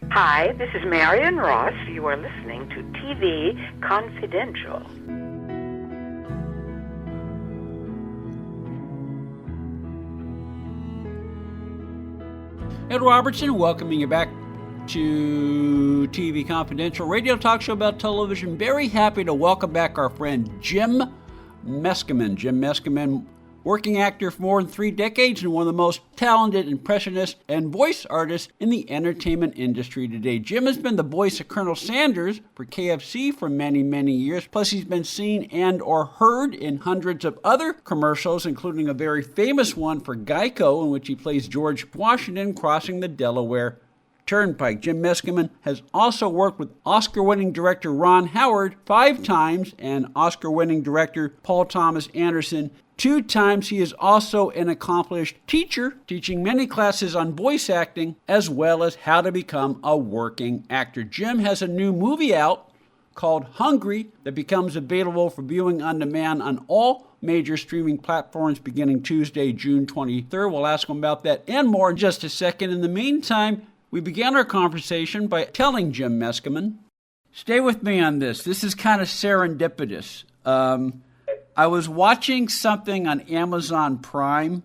Hi, this is Marion Ross. You are listening to TV Confidential. Ed Robertson, welcoming you back to TV Confidential, radio talk show about television. Very happy to welcome back our friend Jim Meskimen. Jim Meskimen, working actor for more than 3 decades and one of the most talented impressionists and voice artists in the entertainment industry today. Jim has been the voice of Colonel Sanders for KFC for many, many years. Plus, he's been seen and or heard in hundreds of other commercials, including a very famous one for Geico, in which he plays George Washington crossing the Delaware Turnpike. Jim Meskimen has also worked with Oscar-winning director Ron Howard 5 times and Oscar-winning director Paul Thomas Anderson 2 times. He is also an accomplished teacher, teaching many classes on voice acting as well as how to become a working actor. Jim has a new movie out called Hungry that becomes available for viewing on demand on all major streaming platforms beginning Tuesday, June 23rd. We'll ask him about that and more in just a second. In the meantime, we began our conversation by telling Jim Meskimen, stay with me on this. This is kind of serendipitous. I was watching something on Amazon Prime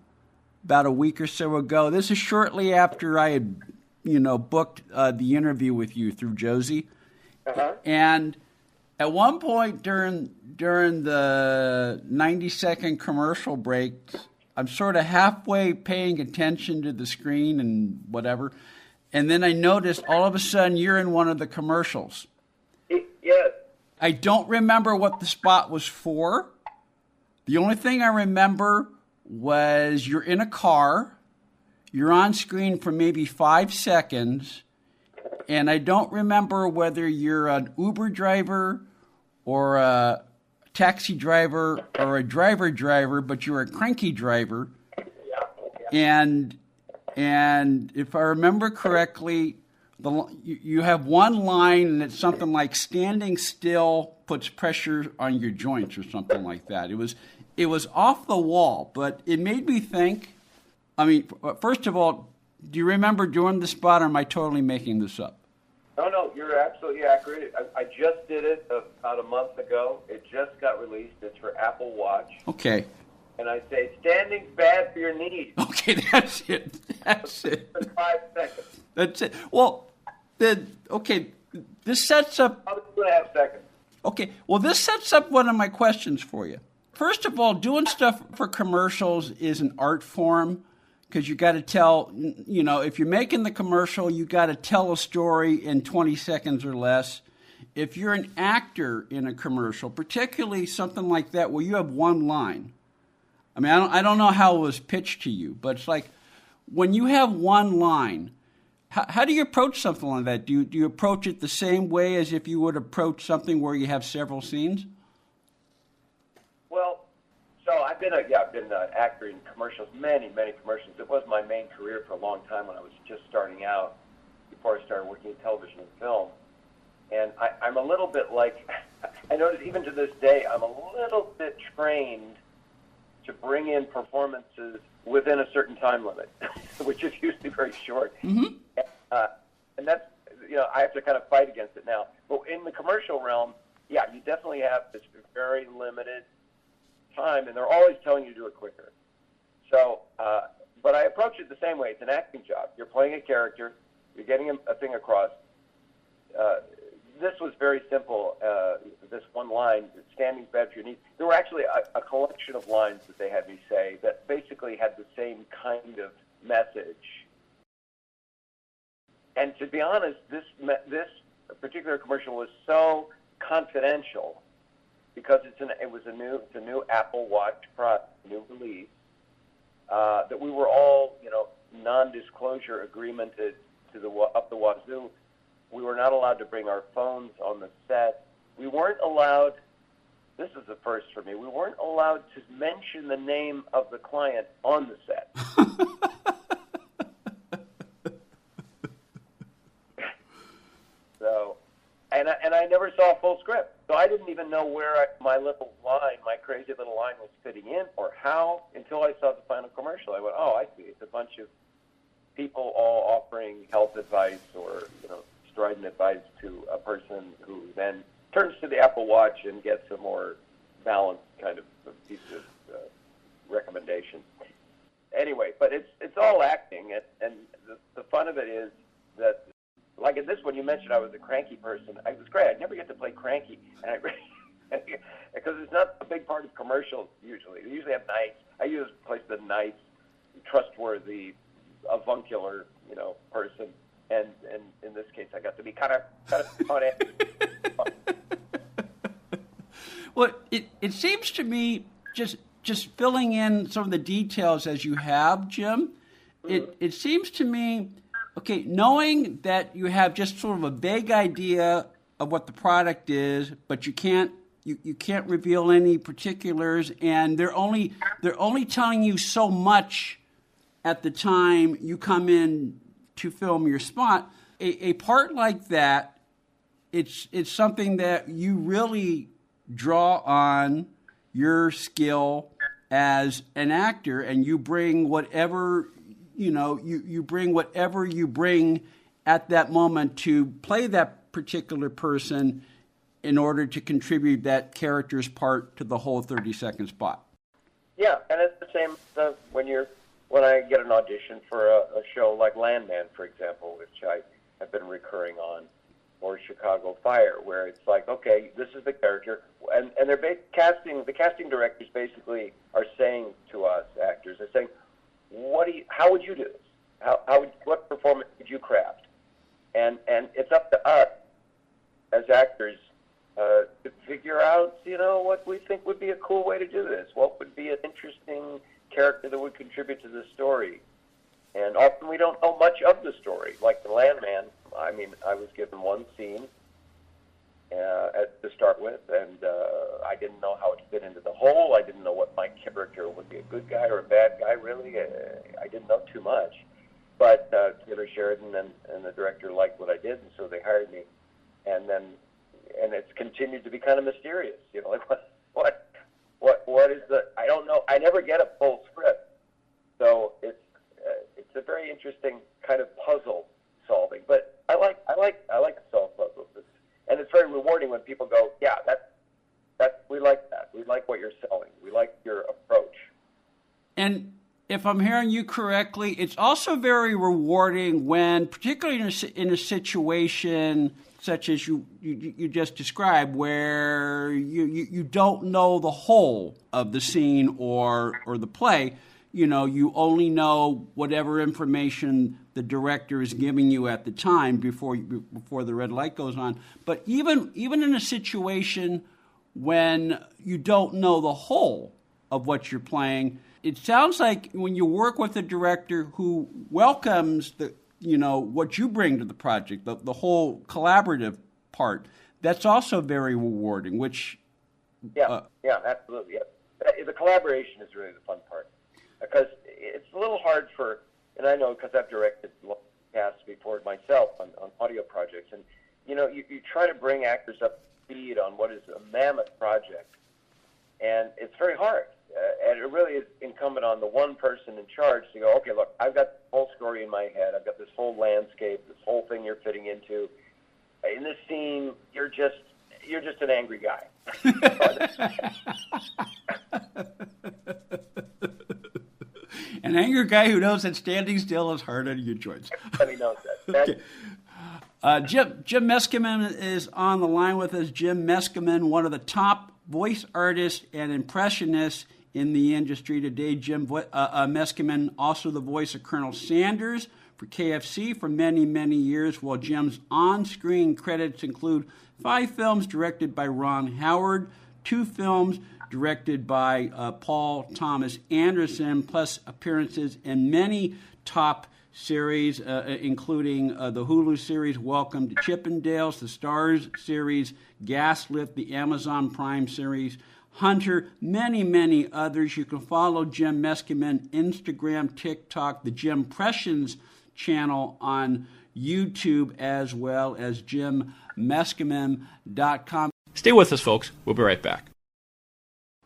about a week or so ago. This is shortly after I had, booked the interview with you through Josie. Uh-huh. And at one point during the 90-second commercial break, I'm sort of halfway paying attention to the screen and whatever. And then I noticed all of a sudden you're in one of the commercials. Yes. I don't remember what the spot was for. The only thing I remember was you're in a car, you're on screen for maybe 5 seconds, and I don't remember whether you're an Uber driver or a taxi driver or a driver, but you're a cranky driver. Yeah. And if I remember correctly, you have one line, and it's something like standing still puts pressure on your joints or something like that. It was off the wall, but it made me think. I mean, first of all, do you remember doing the spot, or am I totally making this up? No, you're absolutely accurate. I just did it about a month ago. It just got released. It's for AppleWatch. Okay. And I say, standing's bad for your knees. Okay, that's it. That's it. For 5 seconds. That's it. Well, this sets up. I was 2.5 seconds. Okay, well, this sets up one of my questions for you. First of all, doing stuff for commercials is an art form because you got to tell, if you're making the commercial, you got to tell a story in 20 seconds or less. If you're an actor in a commercial, particularly something like that where you have one line, I mean, I don't know how it was pitched to you, but it's like when you have one line, how do you approach something like that? Do you approach it the same way as if you would approach something where you have several scenes? Well, so I've been an actor in commercials, many commercials. It was my main career for a long time when I was just starting out, before I started working in television and film. And I'm a little bit like, I notice even to this day, I'm a little bit trained to bring in performances within a certain time limit, which is usually very short. Mm-hmm. And that's, I have to kind of fight against it now. But in the commercial realm, yeah, you definitely have this very limited time, and they're always telling you to do it quicker. So, but I approach it the same way. It's an acting job. You're playing a character. You're getting a thing across. This was very simple. This one line, standing's bad for your knees. There were actually a collection of lines that they had me say that basically had the same kind of message. And to be honest, this particular commercial was so confidential because it's a new Apple Watch product, new release, that we were all non-disclosure agreemented to up the wazoo. We were not allowed to bring our phones on the set. We weren't allowed, this is the first for me, we weren't allowed to mention the name of the client on the set. So, and I never saw a full script. So I didn't even know where my crazy little line was fitting in or how until I saw the final commercial. I went, oh, I see. It's a bunch of people all offering health advice or strident advice to a person who then turns to the Apple Watch and gets a more balanced kind of piece of recommendation. Anyway, but it's all acting, and the fun of it is that, like in this one, you mentioned I was a cranky person. I was great. I never get to play cranky, and because it's not a big part of commercials usually. They usually have nice. I usually play the nice, trustworthy, avuncular, person, and in this case, I got to be kind of on it. Well, it seems to me, just filling in some of the details as you have, Jim, it seems to me, okay, knowing that you have just sort of a vague idea of what the product is, but you can't reveal any particulars, and they're only telling you so much at the time you come in to film your spot. A part like that, it's something that you really draw on your skill as an actor, and you bring whatever you bring at that moment to play that particular person in order to contribute that character's part to the whole 30-second spot. Yeah, and it's the same when I get an audition for a show like Landman, for example, which I have been recurring on, or Chicago Fire, where it's like, okay, this is the character, and they're the casting directors basically are saying to us actors, they're saying, how would you do this? What performance would you craft? And it's up to us as actors to figure out, what we think would be a cool way to do this. What would be an interesting character that would contribute to the story? And often we don't know much of the story. Like the Landman, I was given one scene to start with, and I didn't know how it fit into the whole. I didn't know what my character would be, a good guy or a bad guy, really. I didn't know too much. But Taylor Sheridan and the director liked what I did, and so they hired me. And it's continued to be kind of mysterious. Like what is I don't know. I never get a full script, so it's a very interesting kind of puzzle solving. But I like to solve puzzles, and it's very rewarding when people go, yeah, we like that. We like what you're selling. We like your approach. And if I'm hearing you correctly, it's also very rewarding when, particularly in a situation such as you just described, where you don't know the whole of the scene or the play. You only know whatever information the director is giving you at the time before the red light goes on. But even in a situation when you don't know the whole of what you're playing, it sounds like when you work with a director who welcomes what you bring to the project, the whole collaborative part, that's also very rewarding. Which absolutely. Yeah. The collaboration is really the fun part, because it's a little hard and I know because I've directed casts before myself on audio projects, and you try to bring actors up to speed on what is a mammoth project, and it's very hard. And it really is incumbent on the one person in charge to go, okay, look, I've got the whole story in my head. I've got this whole landscape, this whole thing you're fitting into. In this scene, you're just an angry guy. An angry guy who knows that standing still is hard on your joints. Everybody knows that. Okay. Jim Meskimen is on the line with us. Jim Meskimen, one of the top voice artists and impressionists in the industry today. Jim Meskimen, also the voice of Colonel Sanders for KFC for many, many years, while Jim's on-screen credits include 5 films directed by Ron Howard, 2 films directed by Paul Thomas Anderson, plus appearances in many top series, including the Hulu series Welcome to Chippendales, the Starz series Gaslit, the Amazon Prime series Hunter, many, many others. You can follow Jim Meskimen, Instagram, TikTok, the Jimpressions channel on YouTube, as well as JimMeskimen.com. Stay with us, folks. We'll be right back.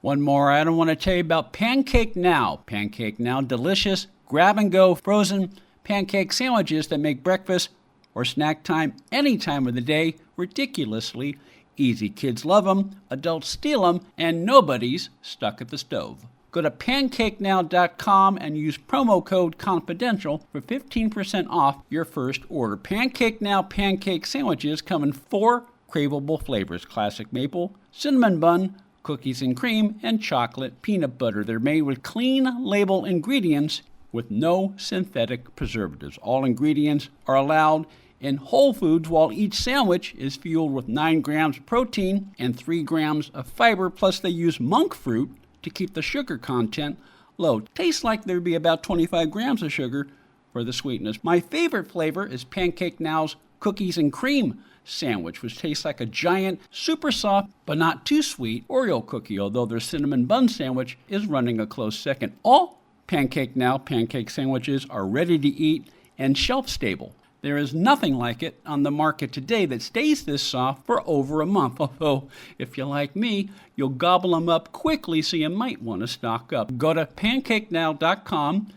One more item I want to tell you about Pancake Now. Pancake Now, delicious, grab-and-go, frozen pancake sandwiches that make breakfast or snack time any time of the day ridiculously easy. Kids love them, adults steal them, and nobody's stuck at the stove. Go to PancakeNow.com and use promo code CONFIDENTIAL for 15% off your first order. Pancake Now pancake sandwiches come in 4 craveable flavors: classic maple, cinnamon bun, cookies and cream, and chocolate peanut butter. They're made with clean label ingredients with no synthetic preservatives. All ingredients are allowed in Whole Foods, while each sandwich is fueled with 9 grams of protein and 3 grams of fiber, plus they use monk fruit to keep the sugar content low. Tastes like there'd be about 25 grams of sugar for the sweetness. My favorite flavor is Pancake Now's cookies and cream sandwich, which tastes like a giant, super soft, but not too sweet Oreo cookie, although their cinnamon bun sandwich is running a close second. All Pancake Now pancake sandwiches are ready to eat and shelf stable. There is nothing like it on the market today that stays this soft for over a month. Although, if you're like me, you'll gobble them up quickly, so you might want to stock up. Go to PancakeNow.com,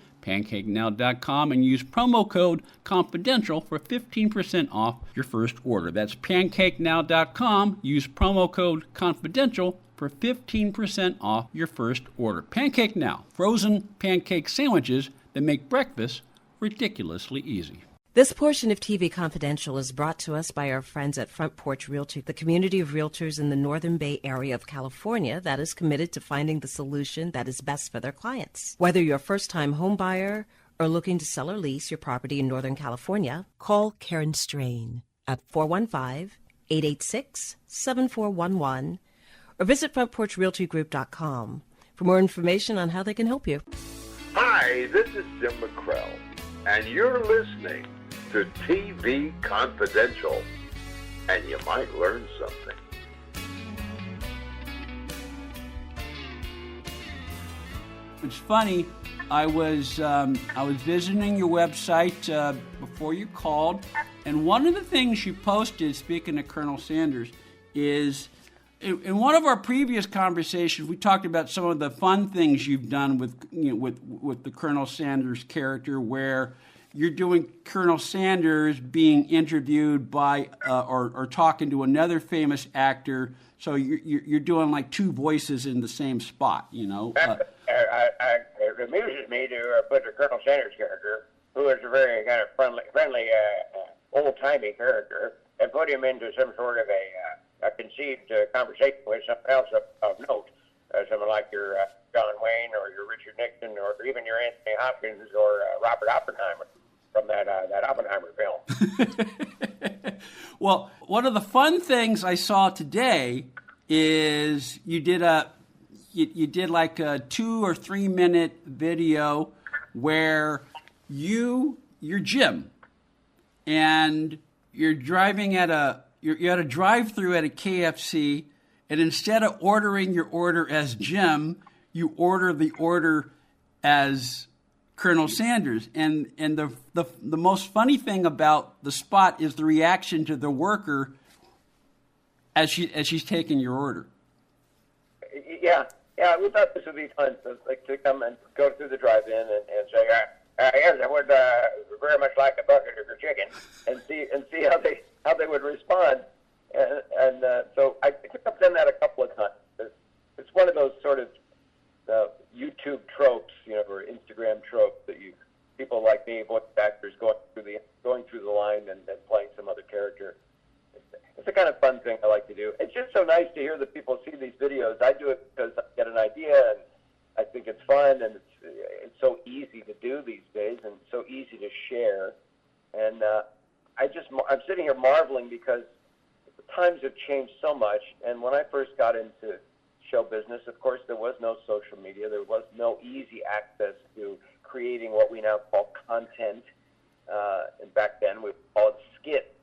and use promo code CONFIDENTIAL for 15% off your first order. That's PancakeNow.com. Use promo code CONFIDENTIAL for 15% off your first order. Pancake Now, frozen pancake sandwiches that make breakfast ridiculously easy. This portion of TV Confidential is brought to us by our friends at Front Porch Realty, the community of realtors in the Northern Bay area of California that is committed to finding the solution that is best for their clients. Whether you're a first-time home buyer or looking to sell or lease your property in Northern California, call Karen Strain at 415-886-7411 or visit frontporchrealtygroup.com for more information on how they can help you. Hi, this is Jim McCrell, and you're listening to TV Confidential, and you might learn something. It's funny. I was visiting your website before you called, and one of the things you posted, speaking of Colonel Sanders, is in one of our previous conversations we talked about some of the fun things you've done with the Colonel Sanders character, where you're doing Colonel Sanders being interviewed by or talking to another famous actor. So you're doing like 2 voices in the same spot, you know. It amuses me to put the Colonel Sanders character, who is a very kind of friendly old-timey character, and put him into some sort of a conceived conversation with someone else of note, someone like your John Wayne or your Richard Nixon or even your Anthony Hopkins or Robert Oppenheimer from that Oppenheimer film. Well, one of the fun things I saw today is you did like a 2 or 3 minute video where you're Jim, and you're driving you're at a drive-through at a KFC, and instead of ordering your order as Jim, you order the order as Colonel Sanders. And the most funny thing about the spot is the reaction to the worker as she's taking your order. Yeah, we thought this would be fun, to come and go through the drive-in and say, yes, I would very much like a bucket of your chicken, and see how they would respond. And so I think I've done that a couple of times. It's one of those sort of YouTube tropes, or Instagram tropes that people like me, voice actors, going through the line and playing some other character. It's the kind of fun thing I like to do. It's just so nice to hear that people see these videos. I do it because I get an idea, and I think it's fun, and it's so easy to do these days, and so easy to share. And I'm sitting here marveling because the times have changed so much. And when I first got into show business, of course, there was no social media. There was no easy access to creating what we now call content. And back then, we called it skit.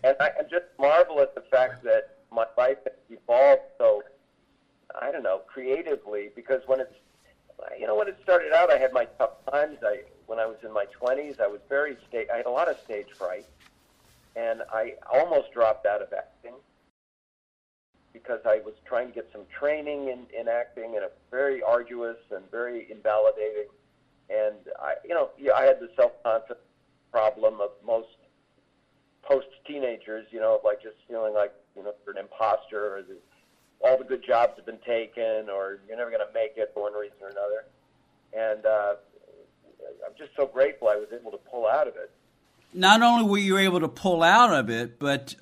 and I just marvel at the fact that my life has evolved so, I don't know, creatively, because when it started out, I had my tough times. When I was in my 20s, I had a lot of stage fright, and I almost dropped out of acting because I was trying to get some training in acting, and it's very arduous and very invalidating. And I had the self-confidence problem of most post-teenagers, like just feeling like, you're an imposter, or all the good jobs have been taken, or you're never going to make it for one reason or another. And I'm just so grateful I was able to pull out of it. Not only were you able to pull out of it, but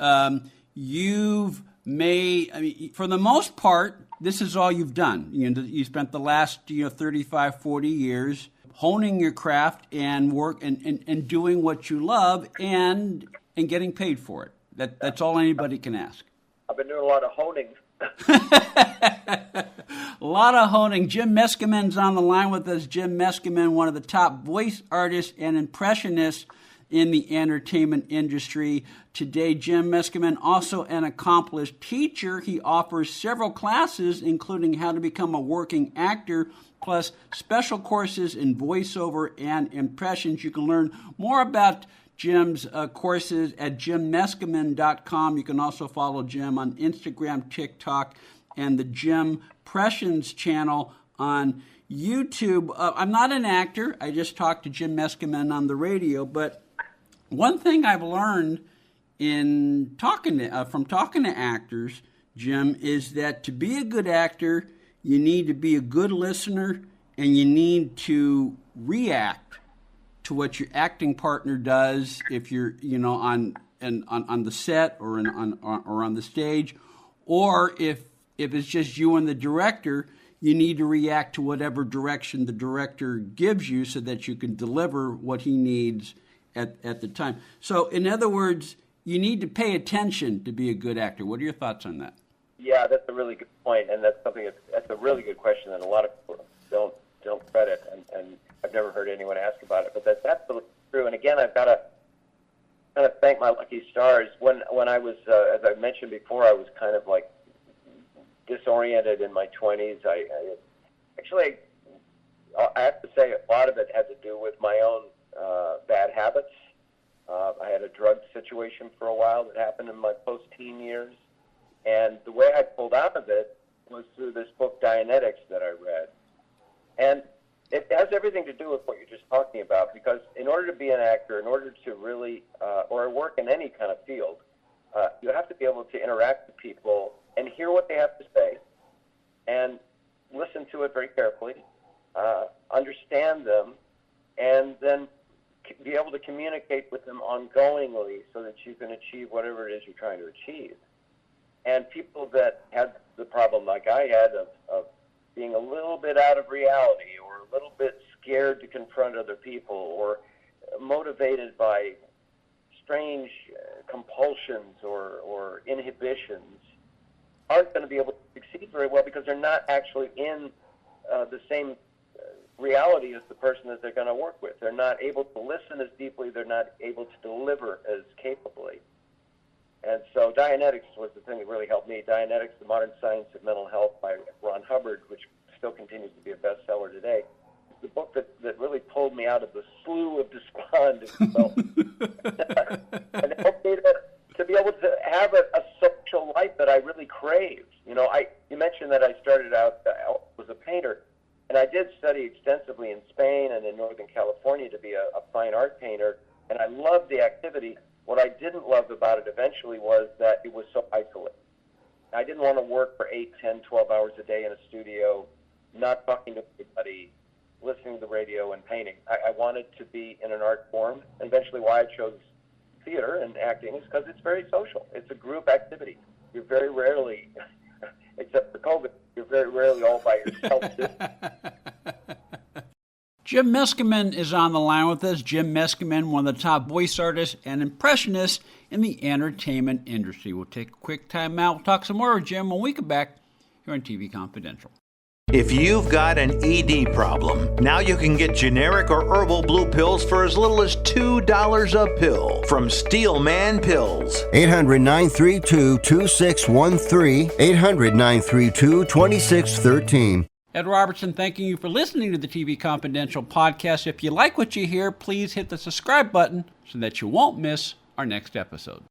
you've made, for the most part, this is all you've done. You spent the last 35, 40 years honing your craft and work and doing what you love and getting paid for it. That's all anybody can ask. I've been doing a lot of honing. A lot of honing. Jim Meskimen's on the line with us. Jim Meskimen, one of the top voice artists and impressionists in the entertainment industry today. Jim Meskimen, also an accomplished teacher. He offers several classes, including how to become a working actor, plus special courses in voiceover and impressions. You can learn more about Jim's courses at jimmeskimen.com. You can also follow Jim on Instagram, TikTok, and the Jim Impressions channel on YouTube. I'm not an actor. I just talked to Jim Meskimen on the radio, but one thing I've learned in talking to actors, Jim, is that to be a good actor, you need to be a good listener, and you need to react to what your acting partner does if you're, on the set or on the stage, or if it's just you and the director, you need to react to whatever direction the director gives you so that you can deliver what he needs at the time. So, in other words, you need to pay attention to be a good actor. What are your thoughts on that? Yeah, that's a really good point, and that's a really good question that a lot of people don't credit, and I've never heard anyone ask about it, but that's absolutely true. And again, I've got to kind of thank my lucky stars. When I was, as I mentioned before, I was kind of like disoriented in my 20s. I have to say a lot of it had to do with my own bad habits. I had a drug situation for a while that happened in my post-teen years, and the way I pulled out of it was through this book, Dianetics, that I read. And it has everything to do with what you're just talking about, because in order to be an actor, in order to really, or work in any kind of field, you have to be able to interact with people and hear what they have to say and listen to it very carefully, understand them, and then be able to communicate with them ongoingly so that you can achieve whatever it is you're trying to achieve. And people that had the problem like I had of being a little bit out of reality, or a little bit scared to confront other people, or motivated by strange compulsions or inhibitions, aren't going to be able to succeed very well because they're not actually in the same reality as the person that they're going to work with. They're not able to listen as deeply. They're not able to deliver as capably. And so Dianetics was the thing that really helped me. Dianetics, The Modern Science of Mental Health by Ron Hubbard, which still continues to be a bestseller today. It's the book that really pulled me out of the slough of despond. And it helped me to be able to have a social life that I really craved. You mentioned that I started out as a painter, and I did study extensively in Spain and in Northern California to be a fine art painter, and I loved the activity. What I didn't love about it eventually was that it was so isolated. I didn't want to work for 8, 10, 12 hours a day in a studio, not talking to anybody, listening to the radio and painting. I wanted to be in an art form. And eventually why I chose theater and acting is because it's very social. It's a group activity. You're very rarely, except for COVID, you're very rarely all by yourself. Jim Meskimen is on the line with us. Jim Meskimen, one of the top voice artists and impressionists in the entertainment industry. We'll take a quick time out. We'll talk some more with Jim when we come back here on TV Confidential. If you've got an ED problem, now you can get generic or herbal blue pills for as little as $2 a pill from Steelman Pills. 800-932-2613, 800-932-2613. Ed Robertson thanking you for listening to the TV Confidential podcast. If you like what you hear, please hit the subscribe button so that you won't miss our next episode.